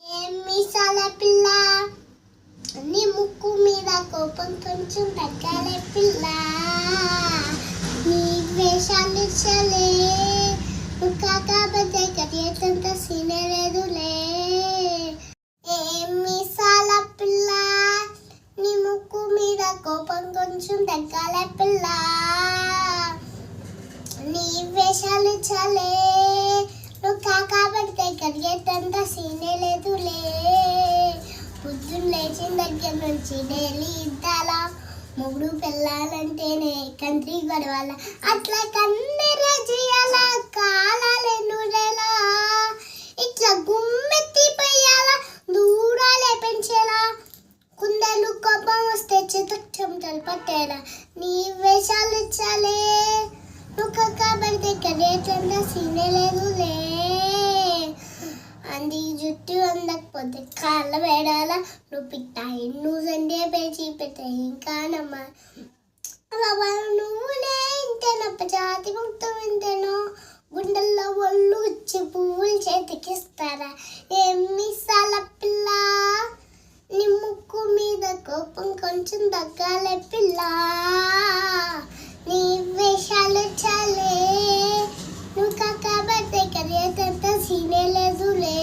మీసాల పిల్ల నీ ముక్కు మీద కోపం కొంచెం తగ్గాలే పిల్ల, నీ వేషాలు చలే కాకపోతే కడియేటంత సీనే లేదులే. మీసాల పిల్ల నీ ముక్కు మీద కోపం కొంచెం తగ్గాలే పిల్ల, నీ వేషాలు చలే కాకపోతే కడిగేటంత సీనే లేదులే. పొద్దున్న లేచిన దగ్గర నుంచి డైలీ ఇద్దాలా, మొగుడు పెళ్ళాలంటేనే కంట్రీ గడవాల, అట్లా కన్నెర చేయాల కాలాలే నూరేలా, ఇట్లా గుమ్మెత్తి పోయాల దూరాలే పెంచేలా, కుందలు కోపం వస్తే చేతుకు చెమటలు పట్టేలా, నీ వేషాలు చాలే నువ్వు కాబట్టి కడిగేటంత సీనే లేదులే. అంది జుట్టు అందకపోతే కాళ్ళ వేడాల, నువ్వు పిట్టాయి నువ్వు సండే పేచి పెట్టే ఇంకా నమ్మ బాబా నువ్వునే ఇంతేనప్ప జాతి మొత్తం ఇంతేనో, గుండెల్లో ఒళ్ళు వచ్చి పువ్వులు చేతికిస్తారా. మీసాల పిల్ల నీ ముక్కు మీద కోపం కొంచెం తగ్గాలే పిల్ల, నీ వేషాలు చాలే నువ్వు కాకపోతే కడిగేటంత సీనే లేదులే.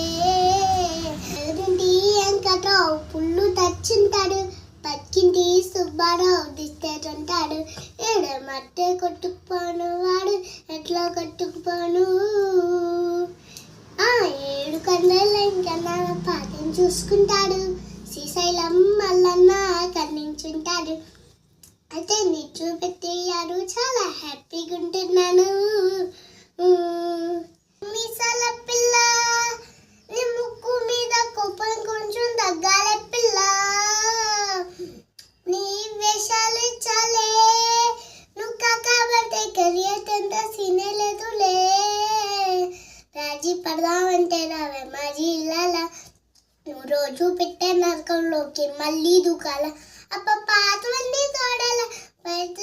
వెంకట్రావు పుల్లు తచ్చుంటాడు, పక్కింటి సుబ్బారావు దిస్తేటుంటాడు, మట్టే కొట్టుకుపోను వాడు ఎట్లా కొట్టుకుపోను. 7 కన్నుల ఇంకన్నా పాతం చూసుకుంటాడు, శ్రీశైలం మల్లన్న కన్నించుంటాడు. అయితే నీ చూపెట్టారు చాలా హ్యాపీగా ఉంటున్నాను. మీసాల పిల్ల నీ ముక్కు మీద కోపం కొంచెం తగ్గాలే పిల్ల, నీ వేషాలు చాలే నువ్వు కాకపోతే కరియేటంత సీనే లేదులే. రాజీ పడదామంటే రావే మాజీ ఇల్లాల, నువ్వు రోజు పెట్టే నరకంలోకి మళ్ళీ దూకాల, అప్ప పాతవన్నీ చూడాలా బయట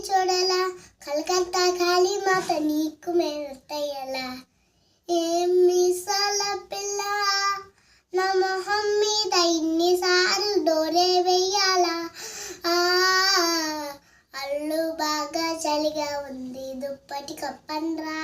చూడాలా, కలకత్తా ఖాళీ మాత నీకు మేనత్తయ్యలా. మీసాల పిల్ల నా మొహం మీద ఇన్నిసార్లు డోరే వెయ్యాలా, అల్లు బాగా చలిగా ఉంది దుప్పటి కప్పండ్రా.